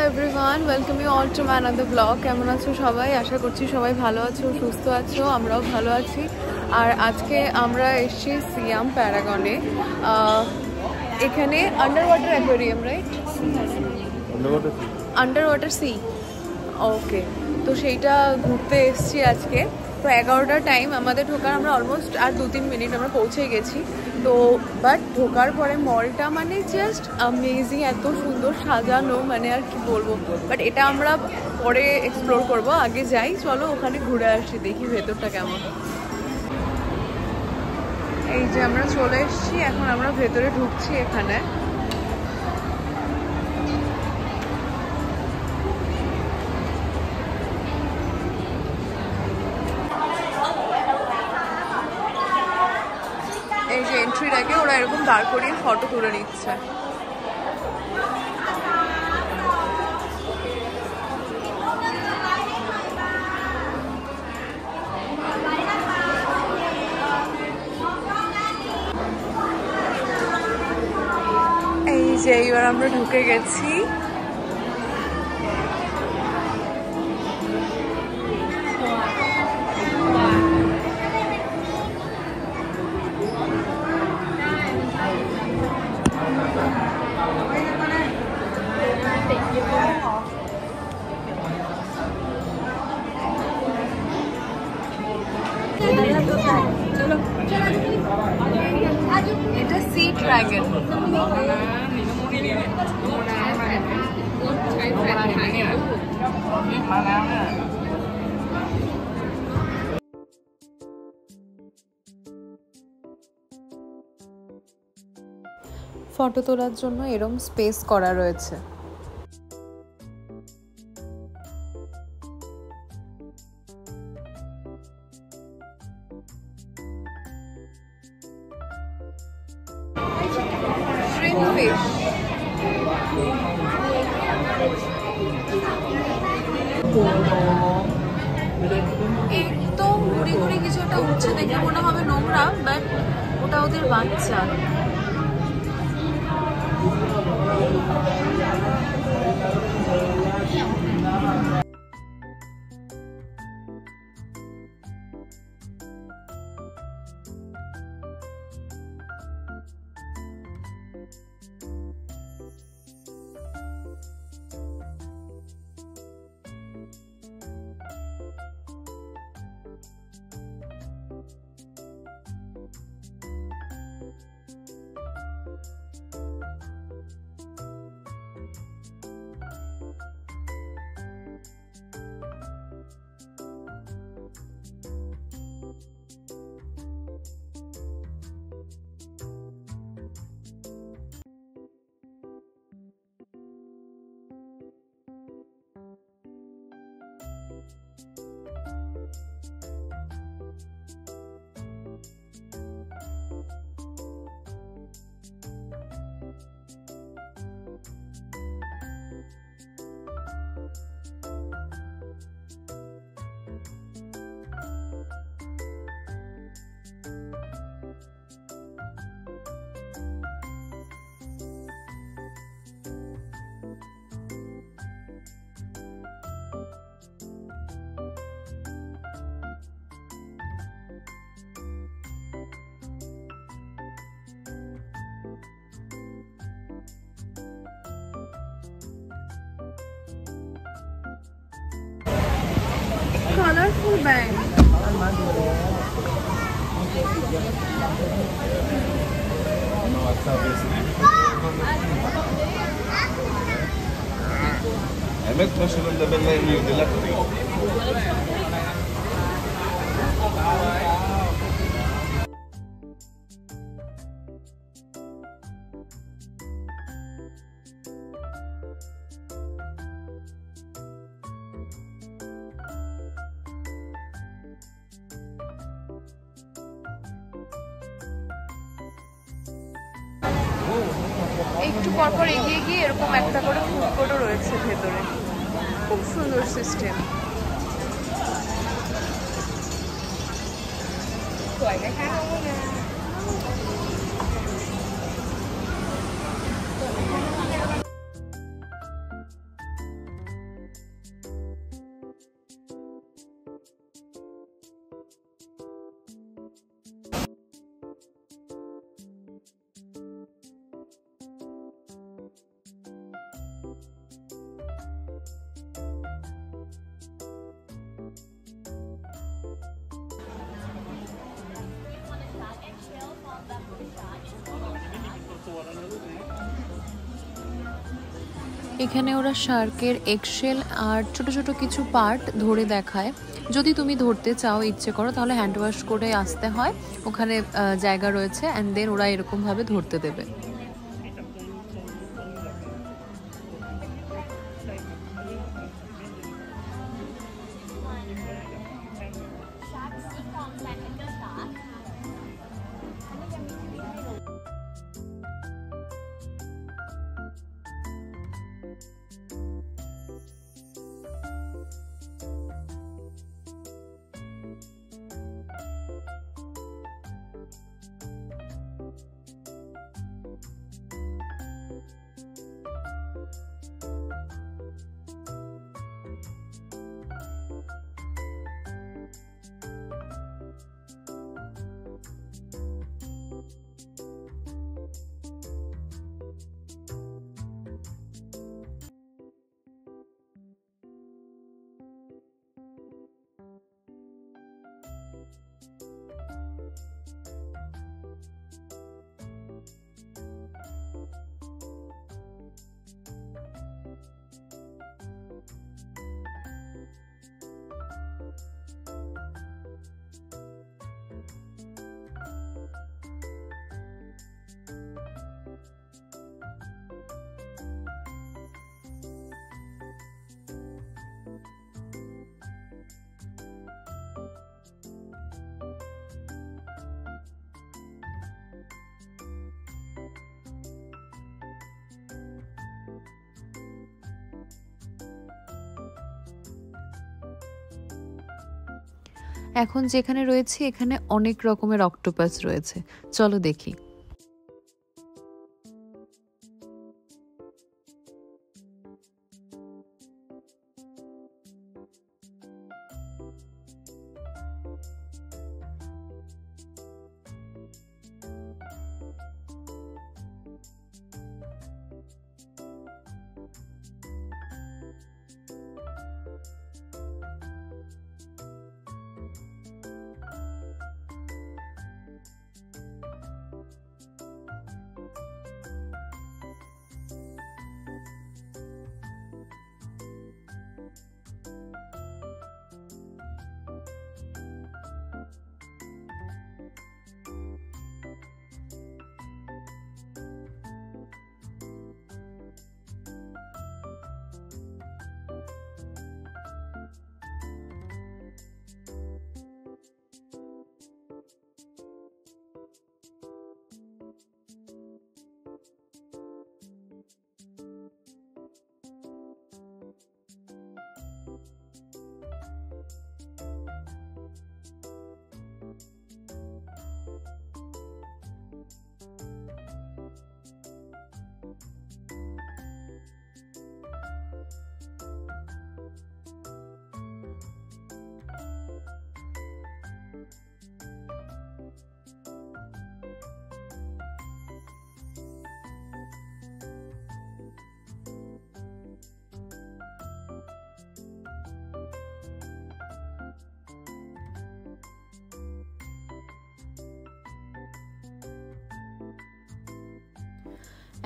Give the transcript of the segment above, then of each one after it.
Everyone, welcome you all to my another blog. কেমন আছো সবাই? আশা করছি সবাই ভালো আছো, সুস্থ আছো। আমরাও ভালো আছি। আর আজকে আমরা এসেছি সিয়াম প্যারাগনে। এখানে under water aquarium, right? Under water sea, okay. তো সেইটা ঘুরতে এসেছি আজকে। তো 11টার টাইম আমাদের ঢোকার, আমরা অলমোস্ট আর 2-3 মিনিট আমরা পৌঁছে গেছি। তো বাট ঢোকার পরে মলটা মানে জাস্ট অ্যামেজিং, এত সুন্দর সাজানো, মানে আর কি বলবো। বাট এটা আমরা পরে এক্সপ্লোর করব, আগে যাই, চলো ওখানে ঘুরে আসি, দেখি ভেতরটা কেমন। এই যে আমরা চলে এসেছি, এখন আমরা ভেতরে ঢুকছি এখানে। এই যে এন্ট্রির আগে ওরা এরকম দাঁড় করিয়ে ফটো তুলে নিচ্ছে। এই যে এইবার আমরা ঢুকে গেছি। এটা সি ড্রাগন। ফটো তোলার জন্য এরকম স্পেস করা রয়েছে। একদম ঘুরে ঘুরে কিছু একটা উঠছে, দেখে মনে হবে নোংরা, বাট ওটা ওদের বাচ্চা। Colorful bag. Emet başının da belleğini yediler. একটু পরপর এগিয়ে গিয়ে এরকম একটা করে ফুড কোর্টও রয়েছে ভেতরে, খুব সুন্দর সিস্টেম। এখানে ওরা শার্কের এগশেল আর ছোট ছোট কিছু পার্ট ধরে দেখায়। যদি তুমি ধরতে চাও, ইচ্ছে করো, তাহলে হ্যান্ড ওয়াশ করে আসতে হয়, ওখানে জায়গা রয়েছে, অ্যান্ড দেন ওরা এরকমভাবে ধরতে দেবে। এখন যেখানে রয়েছে এখানে অনেক রকমের অক্টোপাস রয়েছে, চলো দেখি।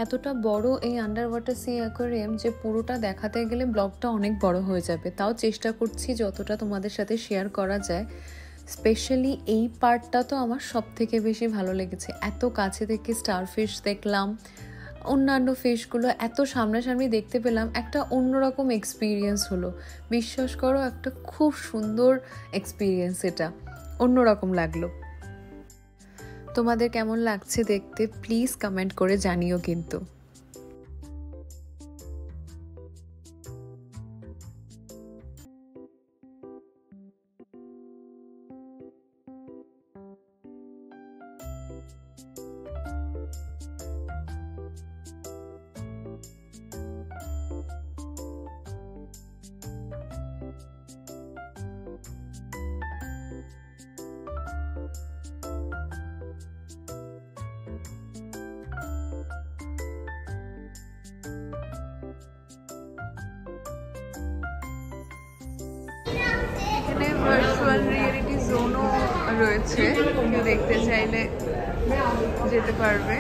এতটা বড় এই আন্ডার ওয়াটার সি অ্যাকোয়ারিয়াম যে পুরোটা দেখাতে গেলে ব্লগটা অনেক বড় হয়ে যাবে, তাও চেষ্টা করছি যতটা তোমাদের সাথে শেয়ার করা যায়। স্পেশালি এই পার্টটা তো আমার সব থেকে বেশি ভালো লেগেছে। এত কাছে থেকে স্টারফিশ দেখলাম, অন্যান্য ফিশগুলো এত সামনাসামনি দেখতে পেলাম, একটা অন্যরকম এক্সপিরিয়েন্স হলো। বিশ্বাস করো, একটা খুব সুন্দর এক্সপিরিয়েন্স, এটা অন্যরকম লাগলো। তোমাদের কেমন লাগছে দেখতে প্লিজ কমেন্ট করে জানিও কিন্তু। এখানে ভার্চুয়াল রিয়েলিটি জোনও রয়েছে, কেউ দেখতে চাইলে যেতে পারবে।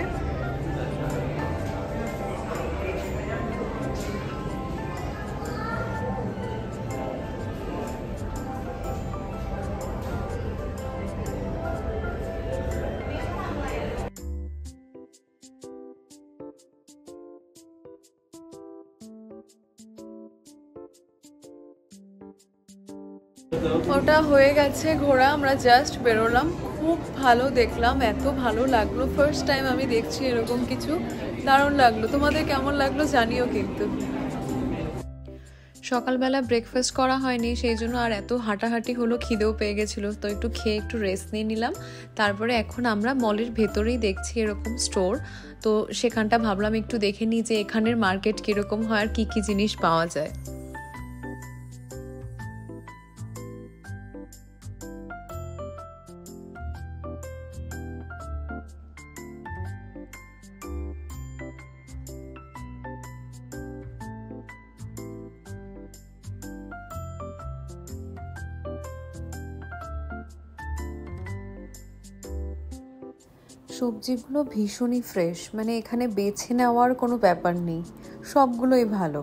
ওটা হয়ে গেছে ঘোরা, আমরা জাস্ট বেরোলাম। খুব ভালো দেখলাম, এত ভালো লাগলো, ফার্স্ট টাইম আমি দেখছি এরকম কিছু, দারুণ লাগলো। তোমাদের কেমন লাগলো জানিও কিন্তু। সকালবেলা ব্রেকফাস্ট করা হয়নি, সেই জন্য আর এত হাঁটাহাঁটি হলো, খিদেও পেয়ে গেছিলো, তো একটু খেয়ে একটু রেস্ট নিয়ে নিলাম। তারপরে এখন আমরা মলের ভেতরেই দেখছি এরকম স্টোর, তো সেখানটা ভাবলাম একটু দেখে নিই যে এখানের মার্কেট কীরকম হয় আর কী কী জিনিস পাওয়া যায়। সবজিগুলো ভীষণই ফ্রেশ, মানে এখানে বেছে নেওয়ার কোনো ব্যাপার নেই, সবগুলোই ভালো।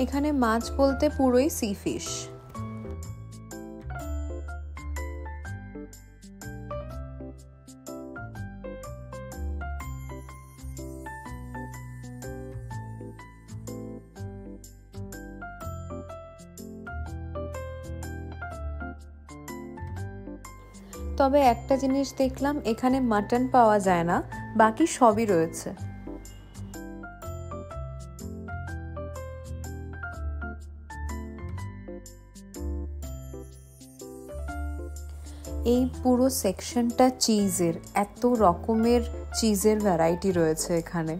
এখানে মাছ বলতে পুরোই সি ফিশ। তবে একটা জিনিস দেখলাম, এখানে মাটন পাওয়া যায় না, বাকি সবই রয়েছে। এই পুরো সেকশনটা চিজের, এত রকমের চিজের ভ্যারাইটি রয়েছে এখানে।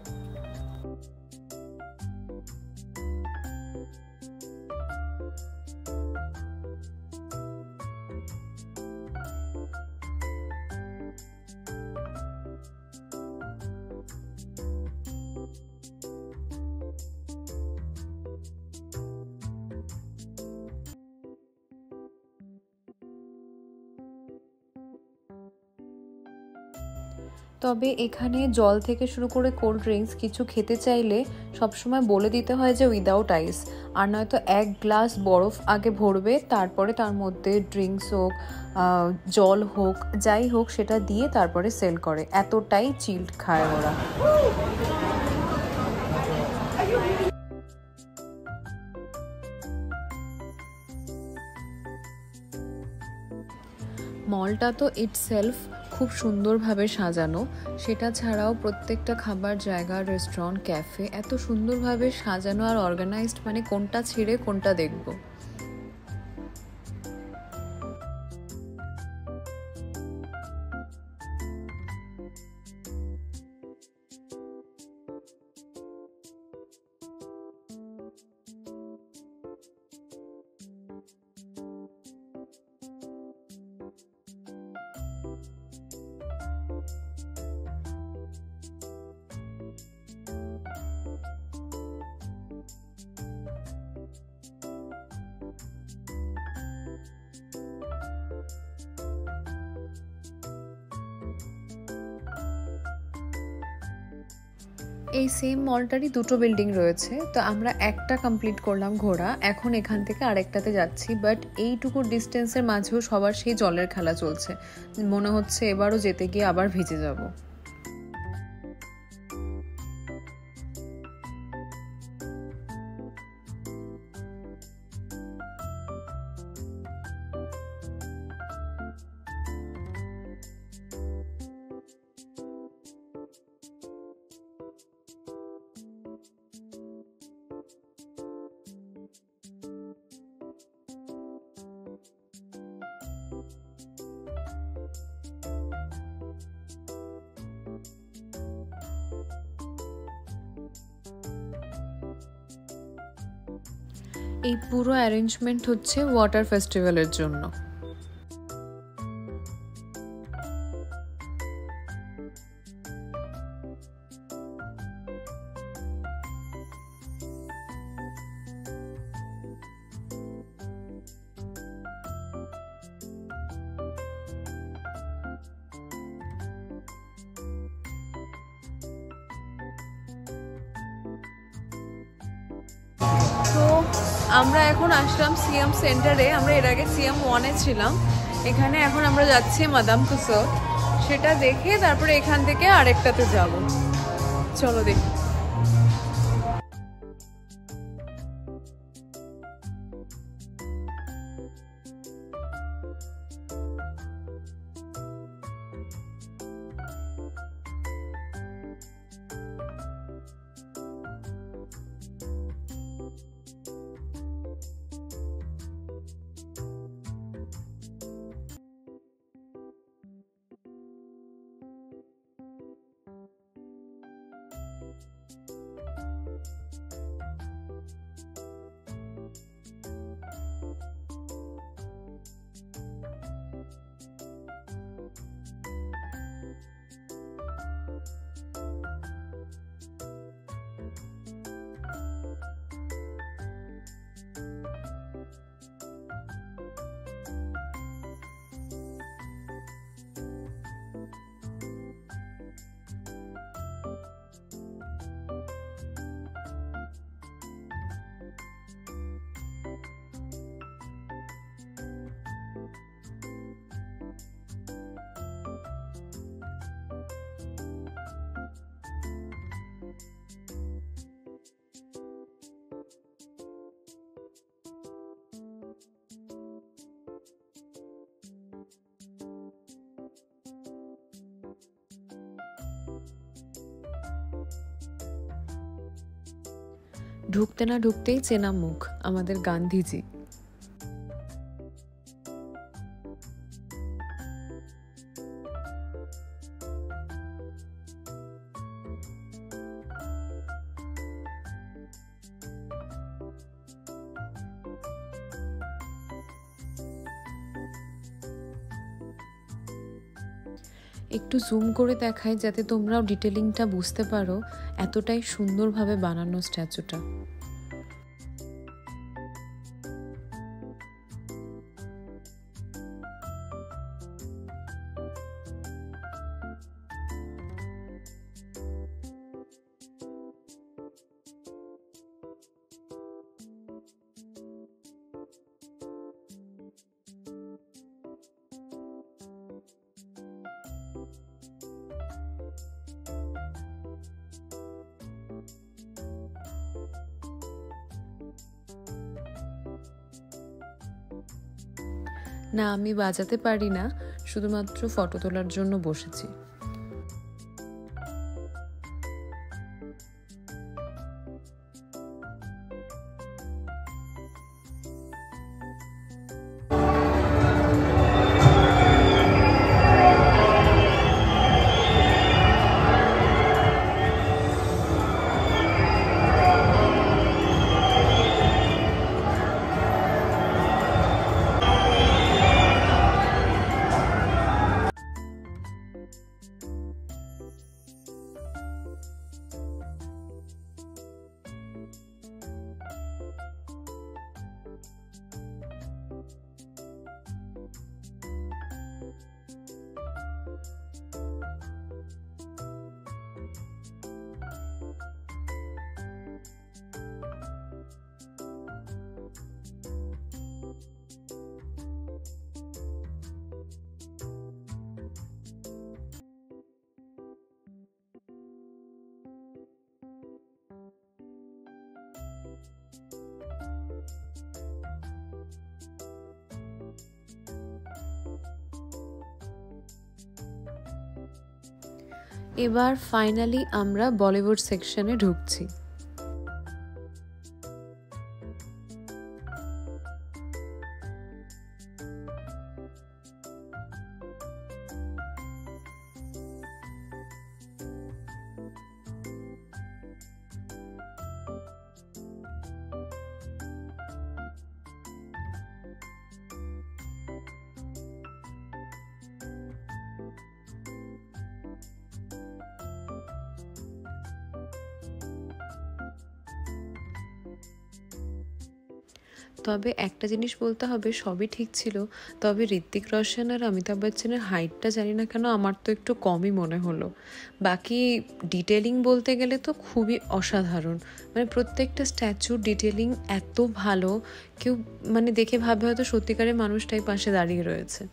তবে এখানে জল থেকে শুরু করে কোল্ড ড্রিঙ্কস কিছু খেতে চাইলে সবসময় বলে দিতে হয় যে উইদাউট আইস, আর নয়তো এক গ্লাস বরফ আগে ভরবে, তারপরে তার মধ্যে ড্রিঙ্কস হোক জল হোক যাই হোক সেটা দিয়ে তারপরে সেল করে, এতটাই চিল্ড খায় ওরা। মলটা তো ইটসেলফ খুব সুন্দরভাবে সাজানো, সেটা ছাড়াও প্রত্যেকটা খাবার জায়গা, রেস্টুরেন্ট, ক্যাফে এত সুন্দরভাবে সাজানো আর অর্গানাইজড, মানে কোনটা ছেড়ে কোনটা দেখব। এই সেম মলটারই দুটো বিল্ডিং রয়েছে, তো আমরা একটা কমপ্লিট করলাম ঘোরা, এখন এখান থেকে আরেকটাতে যাচ্ছি, বাট এইটুকু ডিস্টেন্সের মাঝেও সবার সেই জলের খেলা চলছে, মনে হচ্ছে এবারও যেতে গিয়ে আবার ভিজে যাব। এই পুরো অ্যারেঞ্জমেন্ট হচ্ছে ওয়াটার ফেস্টিভ্যালের জন্য। তো আমরা এখন আসলাম সিএম সেন্টারে। আমরা এর আগে সিএম 1-এ ছিলাম। এখানে এখন আমরা যাচ্ছি মাদাম তুসো, সেটা দেখে তারপরে এখান থেকে আরেকটাতে যাব। চলো দেখি। ঢুকতে না ঢুকতেই চেনা মুখ, আমাদের গান্ধীজি। একটু জুম করে দেখাই যাতে তোমরাও ডিটেলিংটা বুঝতে পারো, এতটাই সুন্দরভাবে বানানো স্ট্যাচুটা। না, আমি বাজাতে পারি না, শুধুমাত্র ফটো তোলার জন্য বসেছি। এবার ফাইনালি আমরা বলিউড সেকশনে ঢুকছি। তবে একটা জিনিস বলতে হবে, সবই ঠিক ছিল, তবে ঋত্বিক রোশন আর অমিতাভ বচ্চনের হাইটটা জানি না কেন আমার তো একটু কমই মনে হলো। বাকি ডিটেলিং বলতে গেলে তো খুবই অসাধারণ, মানে প্রত্যেকটা স্ট্যাচুর ডিটেলিং এত ভালো, কেউ মানে দেখে ভাবে হয়তো সত্যিকারের মানুষটাই পাশে দাঁড়িয়ে রয়েছে।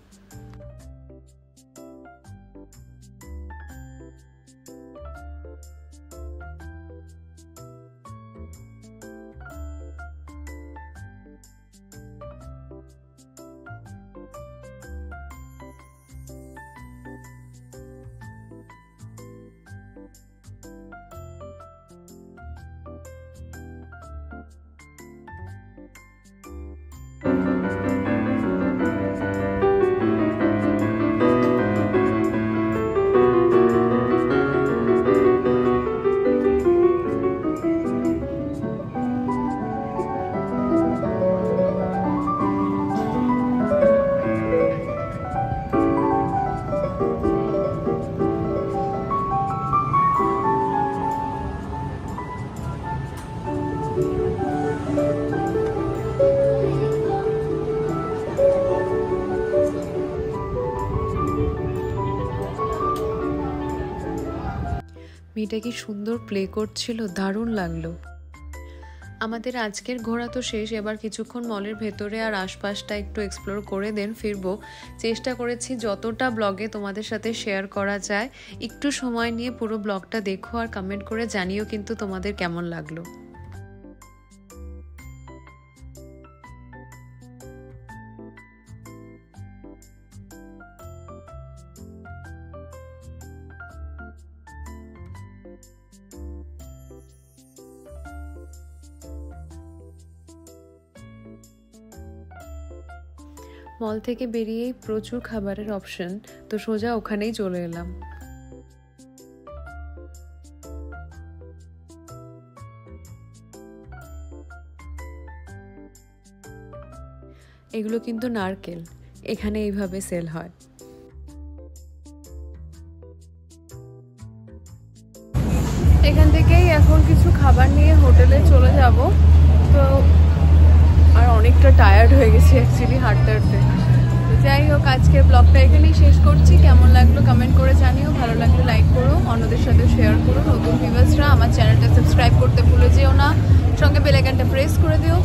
মেয়েটা কি সুন্দর প্লে করছিল, দারুণ লাগলো। আমাদের আজকের ঘোরা তো শেষ, এবার কিছুক্ষণ মলের ভেতরে আর আশপাশটা একটু এক্সপ্লোর করে দেন ফিরবো। চেষ্টা করেছি যতটা ব্লগে তোমাদের সাথে শেয়ার করা যায়। একটু সময় নিয়ে পুরো ব্লগটা দেখো আর কমেন্ট করে জানিও কিন্তু তোমাদের কেমন লাগলো। মল থেকে বেরিয়েই প্রচুর খাবারের অপশন, তো সোজা ওখানেই চলে এলাম। এগুলো কিন্তু নারকেল, এখানে এইভাবে সেল হয়। এখান থেকেই এখন কিছু খাবার নিয়ে হোটেলে চলে যাব। তো আর অনেকটা টায়ার্ড হয়ে গেছি অ্যাকচুয়ালি হাঁটতে হাঁটতে। তো যাই হোক, আজকের ব্লগটা এখানেই শেষ করছি। কেমন লাগলো কমেন্ট করে জানিও, ভালো লাগলে লাইক করো, অন্যদের সাথে শেয়ার করো। নতুন ভিউয়ার্সরা আমার চ্যানেলটা সাবস্ক্রাইব করতে ভুলে যেও না, সঙ্গে বেল আইকনটা প্রেস করে দিও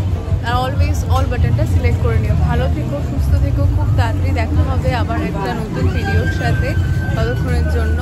আর অলওয়েজ অল বাটনটা সিলেক্ট করে নিও। ভালো থেকো, সুস্থ থেকো, খুব তাড়াতাড়ি দেখা হবে আবার একটা নতুন ভিডিওর সাথে। ততক্ষণের জন্য